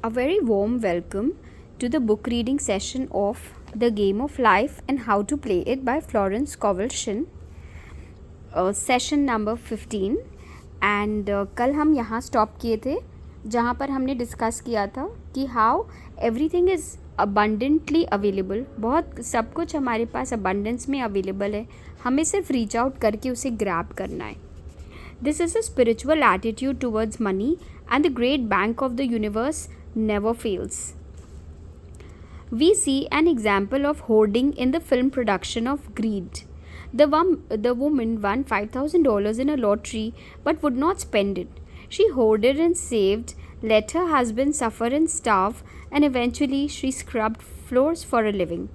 A very warm welcome to the book reading session of The Game of Life and How to Play It by Florence Scovel Shinn, session number 15। And कल हम यहाँ stop किए थे जहाँ पर हमने discuss किया था कि how everything is abundantly available. बहुत सब कुछ हमारे पास अबंडेंस में अवेलेबल है, हमें सिर्फ रीच आउट करके उसे ग्रैब करना है। This is a spiritual attitude towards money and the great bank of the universe never fails. We see an example of hoarding in the film production of Greed. The woman won $5,000 in a lottery but would not spend it. She hoarded and saved, let her husband suffer and starve, and eventually she scrubbed floors for a living.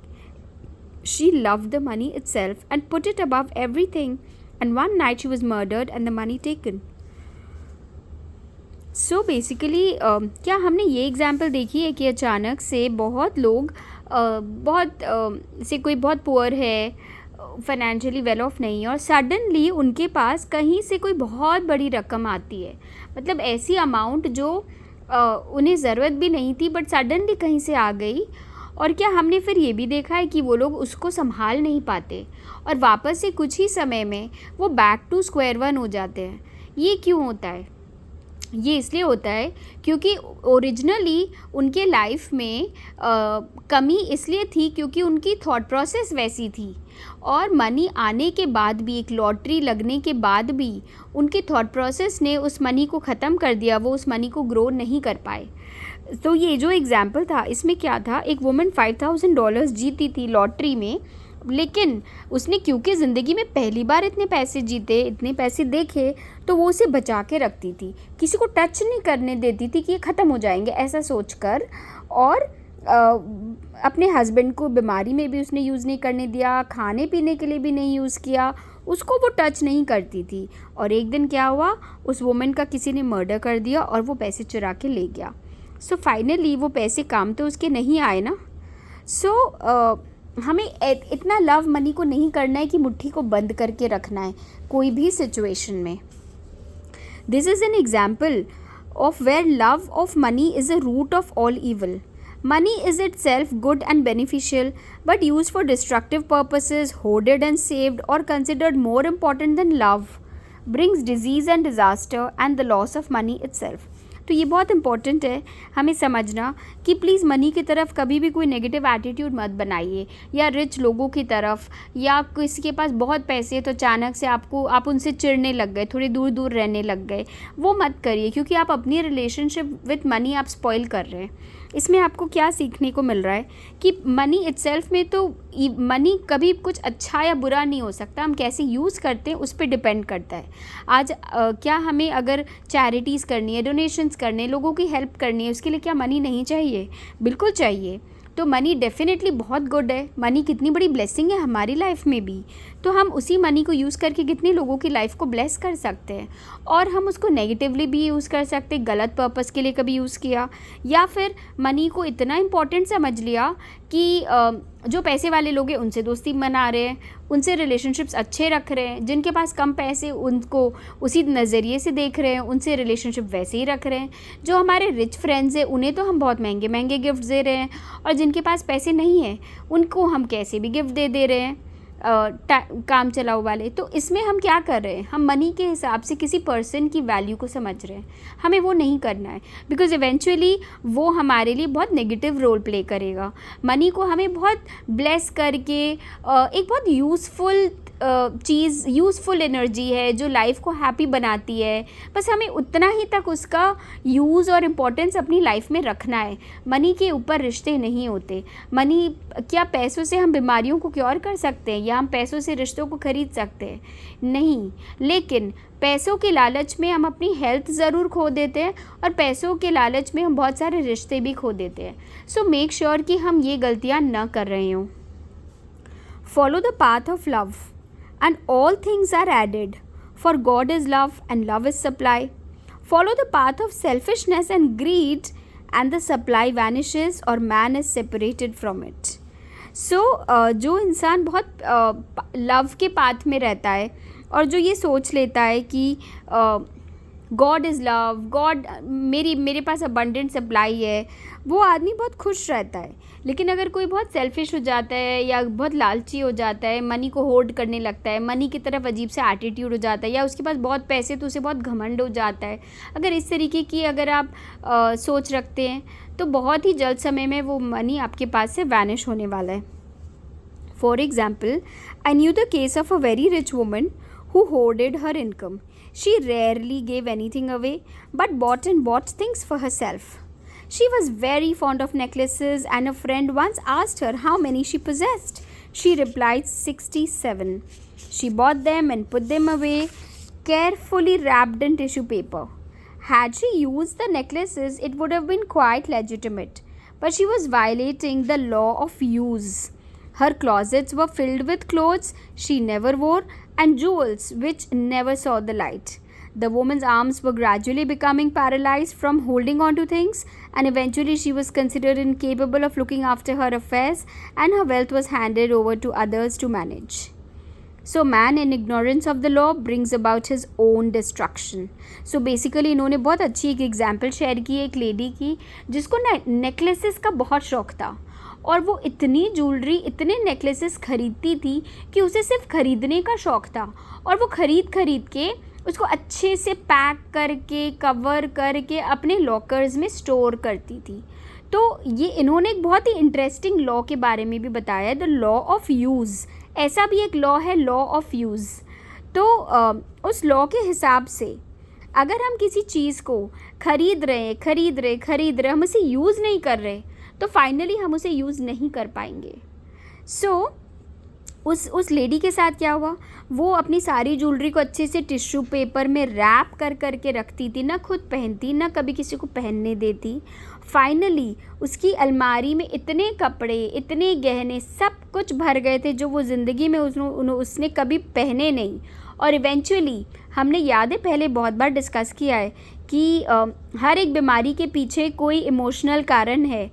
She loved the money itself and put it above everything, and one night she was murdered and the money taken. So basically क्या हमने ये example देखी है कि अचानक से बहुत लोग से कोई बहुत पुअर है, फाइनेंशियली वेल ऑफ नहीं है, और सडनली उनके पास कहीं से कोई बहुत बड़ी रकम आती है। मतलब ऐसी अमाउंट जो उन्हें ज़रूरत भी नहीं थी बट सडनली कहीं से आ गई। और क्या हमने फिर ये भी देखा है कि वो लोग उसको संभाल नहीं पाते और वापस से कुछ ही समय में वो बैक टू स्क्वायर वन हो जाते हैं। ये क्यों होता है? ये इसलिए होता है क्योंकि ओरिजिनली उनके लाइफ में कमी इसलिए थी क्योंकि उनकी थॉट प्रोसेस वैसी थी, और मनी आने के बाद भी, एक लॉटरी लगने के बाद भी उनकी थॉट प्रोसेस ने उस मनी को ख़त्म कर दिया, वो उस मनी को ग्रो नहीं कर पाए। तो ये जो एग्ज़ाम्पल था इसमें क्या था, एक वुमन $5,000 जीती थी लॉटरी में, लेकिन उसने क्योंकि ज़िंदगी में पहली बार इतने पैसे जीते, इतने पैसे देखे, तो वो उसे बचा के रखती थी, किसी को टच नहीं करने देती थी कि ये ख़त्म हो जाएंगे ऐसा सोचकर। और अपने हस्बैंड को बीमारी में भी उसने यूज़ नहीं करने दिया, खाने पीने के लिए भी नहीं यूज़ किया, उसको वो टच नहीं करती थी। और एक दिन क्या हुआ, उस वुमन का किसी ने मर्डर कर दिया और वो पैसे चुरा के ले गया। सो फाइनली वो पैसे काम तो उसके नहीं आए ना। हमें इतना लव मनी को नहीं करना है कि मुट्ठी को बंद करके रखना है कोई भी सिचुएशन में। This is an example of where love of money is a root of all evil. Money is itself good and beneficial, but used for destructive purposes, hoarded and saved, or considered more important than love, brings disease and disaster and the loss of money itself. तो ये बहुत important है हमें समझना कि please money की तरफ कभी भी कोई नेगेटिव एटीट्यूड मत बनाइए, या रिच लोगों की तरफ, या किसी के पास बहुत पैसे तो अचानक से आप उनसे चिढ़ने लग गए, थोड़ी दूर दूर रहने लग गए, वो मत करिए, क्योंकि आप अपनी रिलेशनशिप विथ मनी आप स्पॉइल कर रहे हैं। इसमें आपको क्या सीखने को मिल रहा है कि मनी इटसेल्फ में तो मनी कभी कुछ अच्छा या बुरा नहीं हो सकता, हम कैसे यूज़ करते हैं उस पर डिपेंड करता है। आज क्या हमें अगर चैरिटीज़ करनी है, डोनेशंस करने, लोगों की हेल्प करनी है, उसके लिए क्या मनी नहीं चाहिए? बिल्कुल चाहिए। तो मनी डेफिनेटली बहुत गुड है, मनी कितनी बड़ी ब्लेसिंग है हमारी लाइफ में भी। तो हम उसी मनी को यूज़ करके कितने लोगों की लाइफ को ब्लेस कर सकते हैं, और हम उसको नेगेटिवली भी यूज़ कर सकते हैं, गलत पर्पस के लिए कभी यूज़ किया, या फिर मनी को इतना इम्पोर्टेंट समझ लिया कि जो पैसे वाले लोग हैं उनसे दोस्ती मना रहे हैं, उनसे रिलेशनशिप्स अच्छे रख रहे हैं, जिनके पास कम पैसे उनको उसी नज़रिए से देख रहे हैं, उनसे रिलेशनशिप वैसे ही रख रहे हैं। जो हमारे रिच फ्रेंड्स हैं उन्हें तो हम बहुत महंगे महंगे गिफ्ट दे रहे हैं, और जिनके पास पैसे नहीं हैं उनको हम कैसे भी गिफ्ट दे रहे हैं, काम चलाओ वाले। तो इसमें हम क्या कर रहे हैं, हम मनी के हिसाब से किसी पर्सन की वैल्यू को समझ रहे हैं। हमें वो नहीं करना है, बिकॉज इवेंचुअली वो हमारे लिए बहुत नेगेटिव रोल प्ले करेगा। मनी को हमें बहुत ब्लेस करके एक बहुत यूज़फुल चीज़, यूज़फुल एनर्जी है जो लाइफ को हैप्पी बनाती है, बस हमें उतना ही तक उसका यूज़ और इम्पोर्टेंस अपनी लाइफ में रखना है। मनी के ऊपर रिश्ते नहीं होते। मनी, क्या पैसों से हम बीमारियों को क्योर कर सकते हैं, या हम पैसों से रिश्तों को ख़रीद सकते हैं? नहीं। लेकिन पैसों के लालच में हम अपनी हेल्थ ज़रूर खो देते हैं, और पैसों के लालच में हम बहुत सारे रिश्ते भी खो देते हैं। सो मेक श्योर कि हम ये गलतियाँ न कर रहे हों। Follow the path of love and all things are added, for God is love and love is supply. Follow the path of selfishness and greed and the supply vanishes or man is separated from it. So जो इंसान बहुत love के path में रहता है और जो ये सोच लेता है कि गॉड इज़ लव, गॉड मेरे पास अबंडेंट सप्लाई है, वो आदमी बहुत खुश रहता है। लेकिन अगर कोई बहुत सेल्फिश हो जाता है या बहुत लालची हो जाता है, मनी को होल्ड करने लगता है, मनी की तरफ अजीब से एटीट्यूड हो जाता है, या उसके पास बहुत पैसे तो उसे बहुत घमंड हो जाता है, अगर इस तरीके की अगर आप सोच रखते हैं तो बहुत ही जल्द समय में वो मनी आपके पास से वैनिश होने वाला है। For example, I knew the case of a very rich woman who hoarded her income. She rarely gave anything away but bought and bought things for herself. She was very fond of necklaces and a friend once asked her how many she possessed. She replied 67. She bought them and put them away, carefully wrapped in tissue paper. Had she used the necklaces, it would have been quite legitimate, but she was violating the law of use. Her closets were filled with clothes she never wore and jewels which never saw the light. The woman's arms were gradually becoming paralyzed from holding on to things, and eventually she was considered incapable of looking after her affairs, and her wealth was handed over to others to manage. So man in ignorance of the law brings about his own destruction. So basically इन्होंने बहुत अच्छी एक example share की एक lady की जिसको necklaces का बहुत शौक़ था, और वो इतनी ज्वेलरी, इतने नेकलेसेस ख़रीदती थी कि उसे सिर्फ ख़रीदने का शौक़ था, और वो ख़रीद के उसको अच्छे से पैक करके कवर करके अपने लॉकर्स में स्टोर करती थी। तो ये इन्होंने एक बहुत ही इंटरेस्टिंग लॉ के बारे में भी बताया, द लॉ ऑफ यूज़। ऐसा भी एक लॉ है, लॉ ऑफ यूज़। तो उस लॉ के हिसाब से अगर हम किसी चीज़ को ख़रीद रहे, हम उसे यूज़ नहीं कर रहे, तो फाइनली हम उसे यूज़ नहीं कर पाएंगे। उस लेडी के साथ क्या हुआ, वो अपनी सारी ज्वेलरी को अच्छे से टिश्यू पेपर में रैप कर के रखती थी, ना खुद पहनती, ना कभी किसी को पहनने देती। फाइनली उसकी अलमारी में इतने कपड़े, इतने गहने, सब कुछ भर गए थे जो वो ज़िंदगी में उसने कभी पहने नहीं। और इवेंचुअली हमने याद है पहले बहुत बार डिस्कस किया है कि हर एक बीमारी के पीछे कोई इमोशनल कारण है।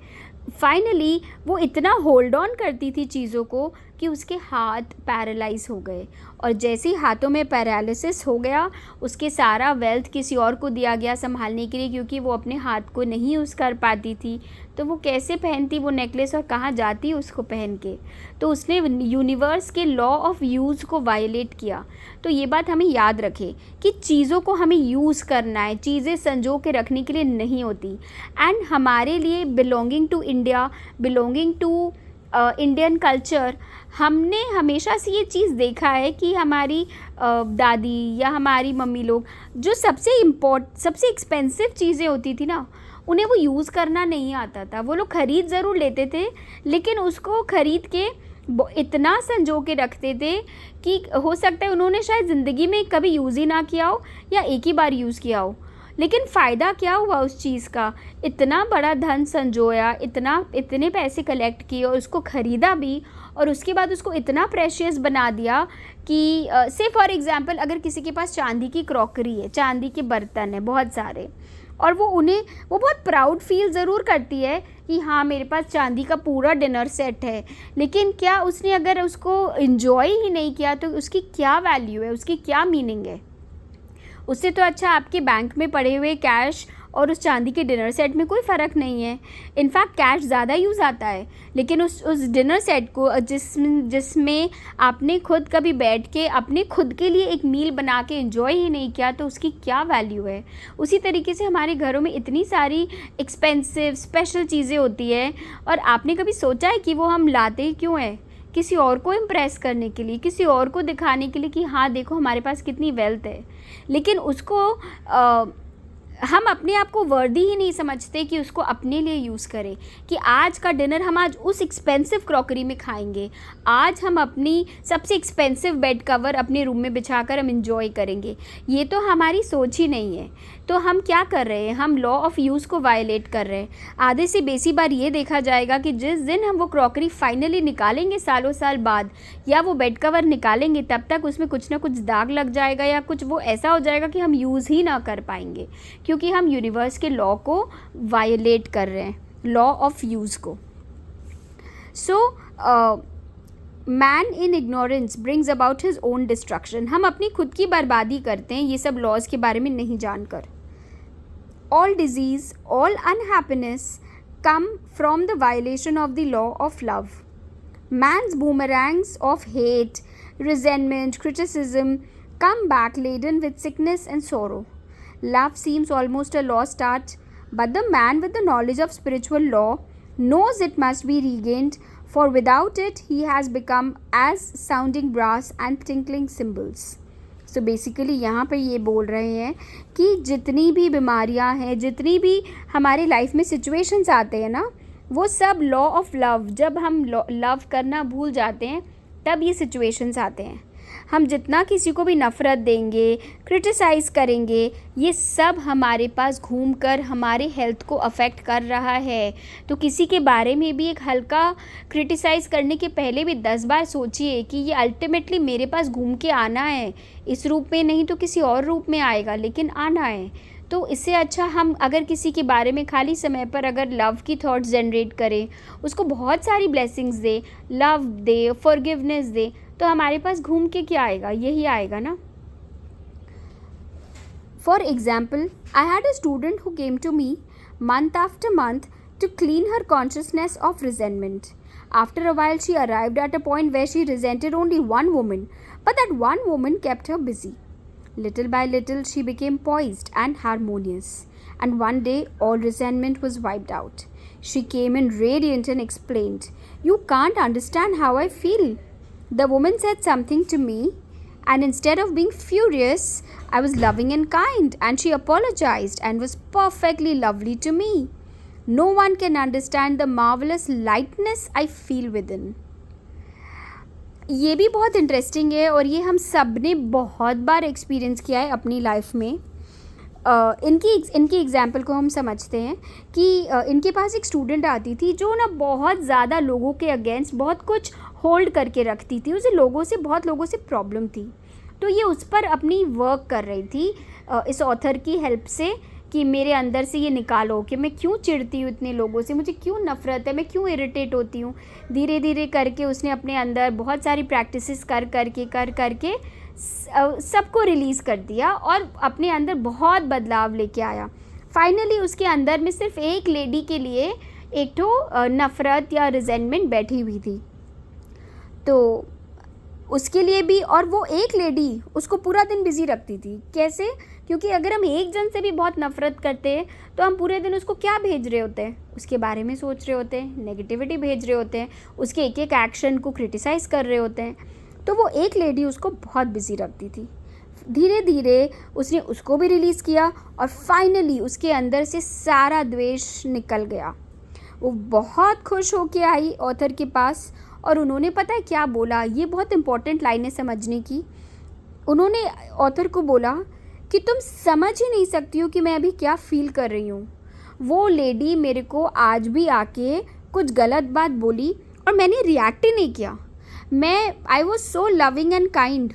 फाइनली वो इतना होल्ड ऑन करती थी चीज़ों को कि उसके हाथ पैरालाइज हो गए, और जैसे ही हाथों में पैरालिसिस हो गया, उसके सारा वेल्थ किसी और को दिया गया संभालने के लिए, क्योंकि वो अपने हाथ को नहीं यूज़ कर पाती थी। तो वो कैसे पहनती वो नेकलेस और कहाँ जाती उसको पहन के? तो उसने यूनिवर्स के लॉ ऑफ यूज़ को वायलेट किया। तो ये बात हमें याद रखें कि चीज़ों को हमें यूज़ करना है, चीज़ें संजो के रखने के लिए नहीं होती। एंड हमारे लिए belonging to India, belonging to Indian culture, हमने हमेशा से ये चीज़ देखा है कि हमारी दादी या हमारी मम्मी लोग जो सबसे एक्सपेंसिव चीज़ें होती थी ना, उन्हें वो यूज़ करना नहीं आता था। वो लोग ख़रीद ज़रूर लेते थे, लेकिन उसको ख़रीद के इतना संजो के रखते थे कि हो सकता है उन्होंने शायद ज़िंदगी में कभी यूज़ ही ना किया हो या एक ही बार यूज़ किया हो। लेकिन फ़ायदा क्या हुआ उस चीज़ का? इतना बड़ा धन संजोया, इतने पैसे कलेक्ट किए और उसको ख़रीदा भी, और उसके बाद उसको इतना प्रेशियस बना दिया कि से फॉर एग्ज़ाम्पल अगर किसी के पास चांदी की क्रॉकरी है, चांदी के बर्तन है बहुत सारे, और वो बहुत प्राउड फील ज़रूर करती है कि हाँ मेरे पास चांदी का पूरा डिनर सेट है, लेकिन क्या उसने अगर उसको इन्जॉय ही नहीं किया तो उसकी क्या वैल्यू है, उसकी क्या मीनिंग है? उससे तो अच्छा आपके बैंक में पड़े हुए कैश और उस चांदी के डिनर सेट में कोई फ़र्क नहीं है। इनफैक्ट कैश ज़्यादा यूज़ आता है, लेकिन उस डिनर सेट को जिसमें आपने खुद कभी बैठ के अपने खुद के लिए एक मील बना के एंजॉय ही नहीं किया, तो उसकी क्या वैल्यू है? उसी तरीके से हमारे घरों में इतनी सारी एक्सपेंसिव स्पेशल चीज़ें होती है, और आपने कभी सोचा है कि वो हम लाते क्यों हैं? किसी और को इम्प्रेस करने के लिए, किसी और को दिखाने के लिए कि हाँ देखो हमारे पास कितनी वेल्थ है। लेकिन उसको हम अपने आप को वर्दी ही नहीं समझते कि उसको अपने लिए यूज़ करें, कि आज का डिनर हम आज उस एक्सपेंसिव क्रॉकरी में खाएंगे, आज हम अपनी सबसे एक्सपेंसिव बेड कवर अपने रूम में बिछाकर हम इंजॉय करेंगे। ये तो हमारी सोच ही नहीं है। तो हम क्या कर रहे हैं? हम लॉ ऑफ़ यूज़ को वायलेट कर रहे हैं। आधे से बेसी बार ये देखा जाएगा कि जिस दिन हम वो क्रॉकरी फाइनली निकालेंगे सालों साल बाद, या वो बेड कवर निकालेंगे, तब तक उसमें कुछ ना कुछ दाग लग जाएगा या कुछ वो ऐसा हो जाएगा कि हम यूज़ ही ना कर पाएंगे, क्योंकि हम यूनिवर्स के लॉ को वायलेट कर रहे हैं, लॉ ऑफ यूज़ को। So man in ignorance brings about his own destruction. हम अपनी खुद की बर्बादी करते हैं ये सब लॉज के बारे में नहीं जानकर। All disease, all unhappiness come from the violation of the law of love. Man's boomerangs of hate, resentment, criticism come back laden with sickness and sorrow. Love seems almost a lost art, but the man with the knowledge of spiritual law knows it must be regained, for without it he has become as sounding brass and tinkling cymbals. So basically यहाँ पे ये बोल रहे हैं कि जितनी भी बीमारियाँ हैं, जितनी भी हमारे लाइफ में सिचुएशंस आते हैं ना, वो सब लॉ ऑफ लव, जब हम लव करना भूल जाते हैं तब ये सिचुएशंस आते हैं. हम जितना किसी को भी नफ़रत देंगे, क्रिटिसाइज़ करेंगे, ये सब हमारे पास घूमकर हमारे हेल्थ को अफेक्ट कर रहा है. तो किसी के बारे में भी एक हल्का क्रिटिसाइज़ करने के पहले भी 10 बार सोचिए कि ये अल्टीमेटली मेरे पास घूम के आना है. इस रूप में नहीं तो किसी और रूप में आएगा, लेकिन आना है. तो इससे अच्छा हम अगर किसी के बारे में खाली समय पर अगर लव की थॉट्स जनरेट करें, उसको बहुत सारी blessings they, love they, forgiveness दे, तो हमारे पास घूम के क्या आएगा? यही आएगा ना. For example, I had a student who came to me month after month to clean her consciousness of resentment. After a while, she arrived at a point where she resented only one woman, but that one woman kept her busy. Little by little, she became poised and harmonious, and one day, all resentment was wiped out. She came in radiant and explained, "You can't understand how I feel." The woman said something to me, and instead of being furious, I was loving and kind, and she apologized and was perfectly lovely to me. No one can understand the marvelous lightness I feel within. ये भी बहुत interesting है और ये हम सब ने बहुत बार एक्सपीरियंस किया है अपनी लाइफ में. इनकी एग्जाम्पल को हम समझते हैं कि इनके पास एक स्टूडेंट आती थी जो ना बहुत ज़्यादा लोगों के अगेंस्ट बहुत कुछ होल्ड करके रखती थी. उसे बहुत लोगों से प्रॉब्लम थी, तो ये उस पर अपनी वर्क कर रही थी इस ऑथर की हेल्प से कि मेरे अंदर से ये निकालो कि मैं क्यों चिढ़ती हूँ इतने लोगों से, मुझे क्यों नफ़रत है, मैं क्यों इरिटेट होती हूँ. धीरे धीरे करके उसने अपने अंदर बहुत सारी प्रैक्टिसेस कर करके सबको रिलीज़ कर दिया और अपने अंदर बहुत बदलाव लेके आया. फाइनली उसके अंदर में सिर्फ एक लेडी के लिए एक तो नफ़रत या रिजेंटमेंट बैठी हुई थी, तो उसके लिए भी. और वो एक लेडी उसको पूरा दिन बिज़ी रखती थी. कैसे? क्योंकि अगर हम एक जन से भी बहुत नफ़रत करते हैं तो हम पूरे दिन उसको क्या भेज रहे होते हैं? उसके बारे में सोच रहे होते हैं, नेगेटिविटी भेज रहे होते हैं, उसके एक एक एक्शन को क्रिटिसाइज़ कर रहे होते हैं. तो वो एक लेडी उसको बहुत बिज़ी रखती थी. धीरे धीरे उसने उसको भी रिलीज़ किया और फाइनली उसके अंदर से सारा द्वेष निकल गया. वो बहुत खुश होके आई ऑथर के पास और उन्होंने पता है क्या बोला? ये बहुत इम्पोर्टेंट लाइन है समझने की. उन्होंने ऑथर को बोला कि तुम समझ ही नहीं सकती हो कि मैं अभी क्या फ़ील कर रही हूँ. वो लेडी मेरे को आज भी आके कुछ गलत बात बोली और मैंने रिएक्ट ही नहीं किया. I was so loving and kind,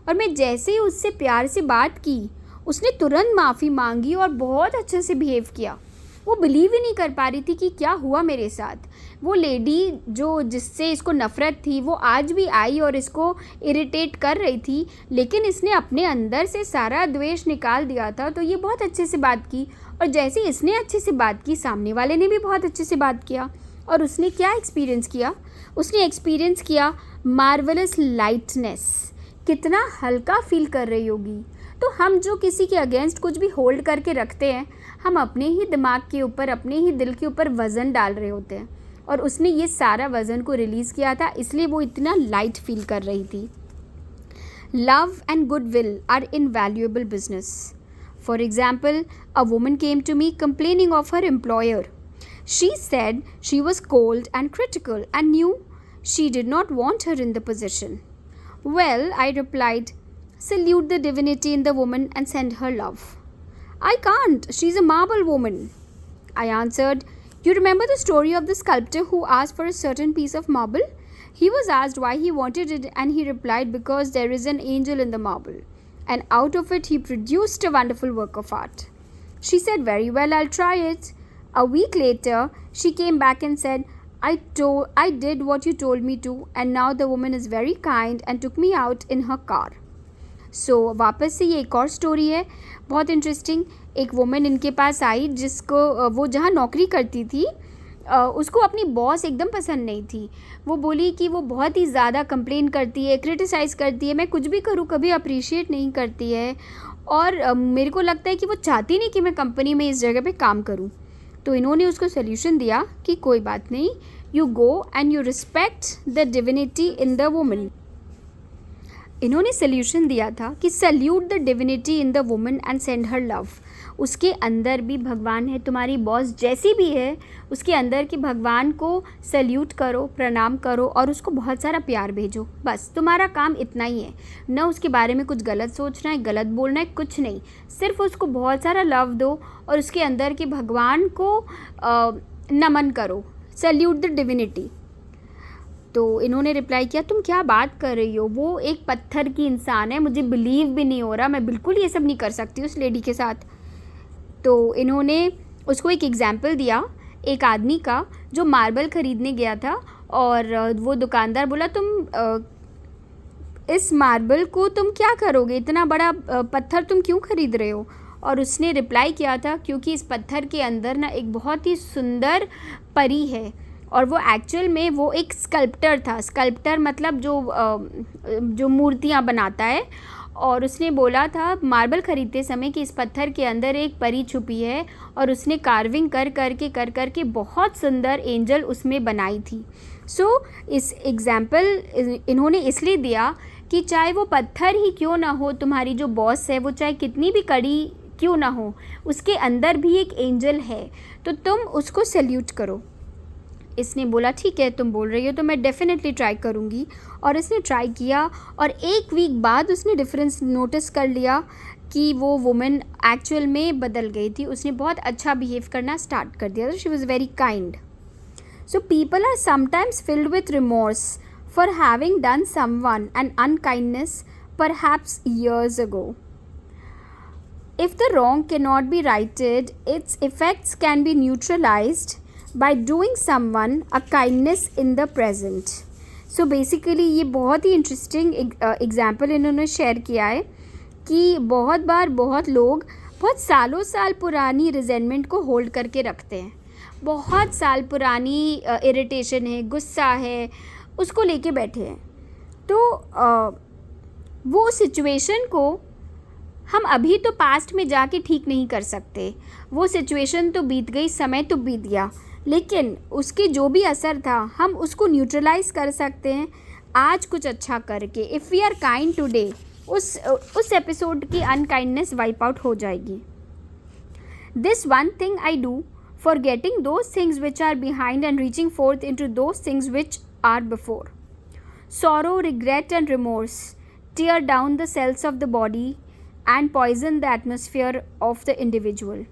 और मैं जैसे ही उससे प्यार से बात की उसने तुरंत माफ़ी मांगी और बहुत अच्छे से बिहेव किया. वो बिलीव ही नहीं कर पा रही थी कि क्या हुआ मेरे साथ. वो लेडी जो जिससे इसको नफ़रत थी वो आज भी आई और इसको इरिटेट कर रही थी, लेकिन इसने अपने अंदर से सारा द्वेष निकाल दिया था. तो ये बहुत अच्छे से बात की और जैसे इसने अच्छे से बात की, सामने वाले ने भी बहुत अच्छे से बात किया. और उसने क्या एक्सपीरियंस किया? उसने एक्सपीरियंस किया मार्वलस लाइटनेस. कितना हल्का फील कर रही होगी. तो हम जो किसी के अगेंस्ट कुछ भी होल्ड करके रखते हैं, हम अपने ही दिमाग के ऊपर, अपने ही दिल के ऊपर वज़न डाल रहे होते हैं. और उसने ये सारा वज़न को रिलीज़ किया था, इसलिए वो इतना लाइट फील कर रही थी. Love and good will are invaluable business. For example, a woman came to me complaining of her employer. She said she was cold and critical and knew she did not want her in the position. Well, I replied, salute the divinity in the woman and send her love. I can't. She's a marble woman. I answered, you remember the story of the sculptor who asked for a certain piece of marble? He was asked why he wanted it and he replied, because there is an angel in the marble. And out of it he produced a wonderful work of art. She said, very well, I'll try it. A week later, she came back and said, I did what you told me to, and now the woman is very kind and took me out in her car. So, वापस से ये एक और story है बहुत interesting एक women इनके पास आई जिसको वो जहाँ नौकरी करती थी उसको अपनी बॉस एकदम पसंद नहीं थी। वो बोली कि वो बहुत ही ज़्यादा कंप्लेन करती है, क्रिटिसाइज़ करती है, मैं कुछ भी करूँ कभी अप्रिशिएट नहीं करती है, और मेरे को लगता है कि वो चाहती नहीं कि मैं कंपनी में इस जगह पे काम करूँ। तो इन्होंने उसको सोल्यूशन दिया कि कोई बात नहीं, you go and you respect the divinity in the woman. इन्होंने सोल्यूशन दिया था कि salute the divinity in the woman and send her love. उसके अंदर भी भगवान है, तुम्हारी बॉस जैसी भी है उसके अंदर की भगवान को सल्यूट करो, प्रणाम करो और उसको बहुत सारा प्यार भेजो। बस तुम्हारा काम इतना ही है, न उसके बारे में कुछ गलत सोचना है, गलत बोलना है, कुछ नहीं, सिर्फ उसको बहुत सारा लव दो और उसके अंदर के भगवान को नमन करो, सल्यूट द डिविनिटी। तो इन्होंने रिप्लाई किया, तुम क्या बात कर रही हो, वो एक पत्थर की इंसान है, मुझे बिलीव भी नहीं हो रहा, मैं बिल्कुल ये सब नहीं कर सकती उस लेडी के साथ। तो इन्होंने उसको एक एग्जाम्पल दिया एक आदमी का जो मार्बल ख़रीदने गया था, और वो दुकानदार बोला, तुम इस मार्बल को तुम क्या करोगे, इतना बड़ा पत्थर तुम क्यों ख़रीद रहे हो। और उसने रिप्लाई किया था, क्योंकि इस पत्थर के अंदर ना एक बहुत ही सुंदर परी है, और वो एक्चुअल में वो एक स्कल्प्टर था। स्कल्प्टर मतलब जो मूर्तियाँ बनाता है। और उसने बोला था मार्बल ख़रीदते समय कि इस पत्थर के अंदर एक परी छुपी है, और उसने कार्विंग कर कर के बहुत सुंदर एंजल उसमें बनाई थी। सो इस एग्ज़ाम्पल इन्होंने इसलिए दिया कि चाहे वो पत्थर ही क्यों ना हो, तुम्हारी जो बॉस है वो चाहे कितनी भी कड़ी क्यों ना हो, उसके अंदर भी एक एंजल है, तो तुम उसको सल्यूट करो। इसने बोला ठीक है, तुम बोल रही हो तो मैं डेफिनेटली ट्राई करूँगी। और इसने ट्राई किया, और एक वीक बाद उसने डिफरेंस नोटिस कर लिया कि वो वुमेन एक्चुअल में बदल गई थी, उसने बहुत अच्छा बिहेव करना स्टार्ट कर दिया था। She was very kind. So people are sometimes filled with remorse for having done someone an unkindness perhaps years ago. If the wrong cannot be righted, its effects can be neutralized by doing someone a kindness in the present. So basically ये बहुत ही interesting example इन्होंने share किया है कि बहुत बार बहुत लोग बहुत सालों साल पुरानी रिजेंटमेंट को होल्ड करके रखते हैं, बहुत साल पुरानी इरिटेशन है, गुस्सा है, उसको लेके बैठे हैं। तो वो सिचुएशन को हम अभी तो पास्ट में जाके ठीक नहीं कर सकते, वो सिचुएशन तो बीत गई, समय तो बीत गया, लेकिन उसके जो भी असर था हम उसको न्यूट्रलाइज कर सकते हैं आज कुछ अच्छा करके। If we are kind today, उस एपिसोड की अनकाइंडनेस वाइप आउट हो जाएगी। This one thing I do for getting those things which are behind and reaching forth into those things which are before. Sorrow, regret and remorse tear down the cells of the body and poison the atmosphere of the individual.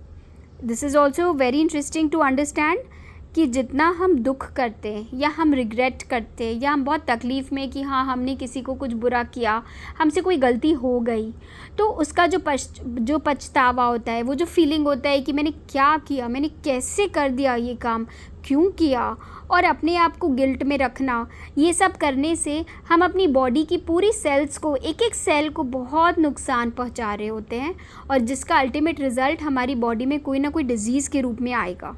This is also very interesting to understand कि जितना हम दुख करते हैं या हम regret करते हैं या हम बहुत तकलीफ़ में कि हाँ हमने किसी को कुछ बुरा किया, हमसे कोई गलती हो गई, तो उसका जो पछतावा होता है, वो जो फीलिंग होता है कि मैंने क्या किया, मैंने कैसे कर दिया ये काम, क्यों किया, और अपने आप को गिल्ट में रखना, ये सब करने से हम अपनी बॉडी की पूरी सेल्स को, एक एक सेल को बहुत नुकसान पहुंचा रहे होते हैं, और जिसका अल्टीमेट रिज़ल्ट हमारी बॉडी में कोई ना कोई डिजीज़ के रूप में आएगा।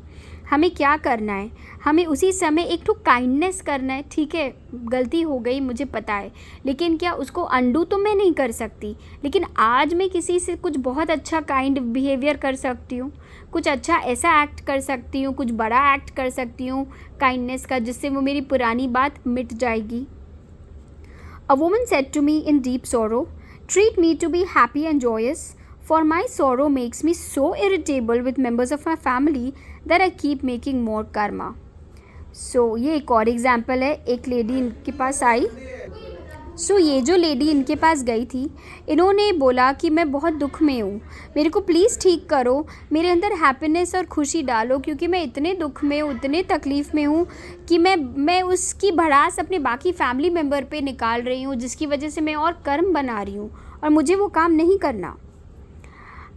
हमें क्या करना है, हमें उसी समय एक तो काइंडनेस करना है। ठीक है, गलती हो गई मुझे पता है, लेकिन क्या उसको अंडू तो मैं नहीं कर सकती, लेकिन आज मैं किसी से कुछ बहुत अच्छा काइंड बिहेवियर कर सकती हूँ, कुछ अच्छा ऐसा एक्ट कर सकती हूँ, कुछ बड़ा एक्ट कर सकती हूँ काइंडनेस का, जिससे वो मेरी पुरानी बात मिट जाएगी। A woman said to me in deep sorrow, treat me to be happy and joyous, for my sorrow makes me so irritable with members of my family that I keep making more karma. So ये एक और example है। एक lady इनके पास आई। ये जो lady इनके पास गई थी, इन्होंने बोला कि मैं बहुत दुख में हूँ, मेरे को प्लीज़ ठीक करो, मेरे अंदर हैप्पीनेस और खुशी डालो, क्योंकि मैं इतने दुख में हूँ, इतने तकलीफ़ में हूँ कि मैं उसकी भड़ास अपने बाकी फैमिली मेम्बर पे निकाल रही हूँ, जिसकी वजह से मैं और कर्म बना रही हूँ और मुझे वो काम नहीं करना।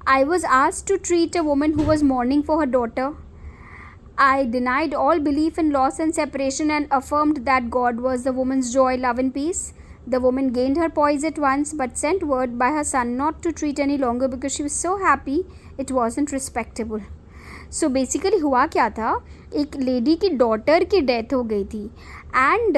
I was asked to treat a woman who was mourning for her daughter. I denied all belief in loss and separation and affirmed that God was the woman's joy, love and peace. The woman gained her poise at once but sent word by her son not to treat any longer because she was so happy it wasn't respectable. So basically हुआ क्या था, एक lady की daughter की death हो गई थी and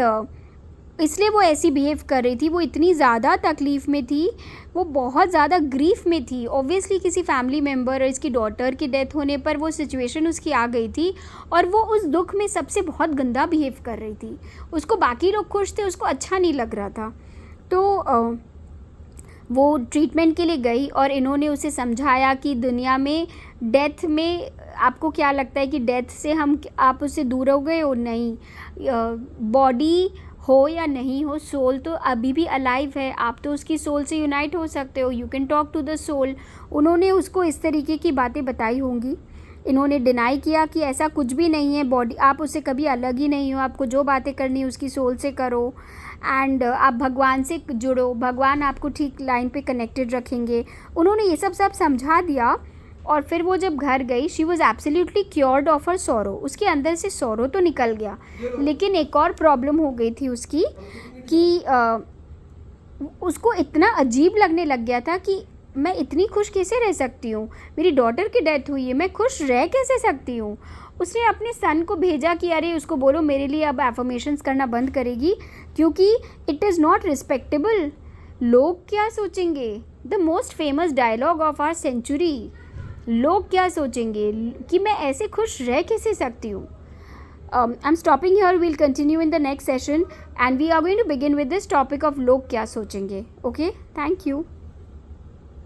इसलिए वो ऐसी बिहेव कर रही थी। वो इतनी ज़्यादा तकलीफ़ में थी, वो बहुत ज़्यादा ग्रीफ में थी। ऑब्वियसली किसी फैमिली मेम्बर और इसकी डॉटर की डेथ होने पर वो सिचुएशन उसकी आ गई थी और वो उस दुख में सबसे बहुत गंदा बिहेव कर रही थी। उसको बाकी लोग खुश थे, उसको अच्छा नहीं लग रहा था। तो वो ट्रीटमेंट के लिए गई और इन्होंने उसे समझाया कि दुनिया में डेथ में आपको क्या लगता है कि डेथ से आप उससे दूर हो गए हो? नहीं, बॉडी हो या नहीं हो, सोल तो अभी भी अलाइव है। आप तो उसकी सोल से यूनाइट हो सकते हो। You can talk to the soul. उन्होंने उसको इस तरीके की बातें बताई होंगी। इन्होंने डिनाई किया कि ऐसा कुछ भी नहीं है, बॉडी आप उससे कभी अलग ही नहीं हो, आपको जो बातें करनी है उसकी सोल से करो एंड आप भगवान से जुड़ो, भगवान आपको ठीक लाइन पे कनेक्टेड रखेंगे। उन्होंने ये सब समझा दिया और फिर वो जब घर गई, she was absolutely cured of her sorrow. उसके अंदर से सॉरो तो निकल गया, लेकिन एक और प्रॉब्लम हो गई थी उसकी कि उसको इतना अजीब लगने लग गया था कि मैं इतनी खुश कैसे रह सकती हूँ, मेरी डॉटर की डेथ हुई है, मैं खुश रह कैसे सकती हूँ। उसने अपने सन को भेजा कि अरे उसको बोलो मेरे लिए अब एफर्मेशंस करना बंद करेगी, क्योंकि इट इज़ नॉट रिस्पेक्टेबल। लोग क्या सोचेंगे, the most famous dialogue of our century. लोग क्या सोचेंगे कि मैं ऐसे खुश रह कैसे सकती हूँ। I am stopping here, we'll continue in the next session and we are going to begin with this topic of लोग क्या सोचेंगे। Okay, thank you.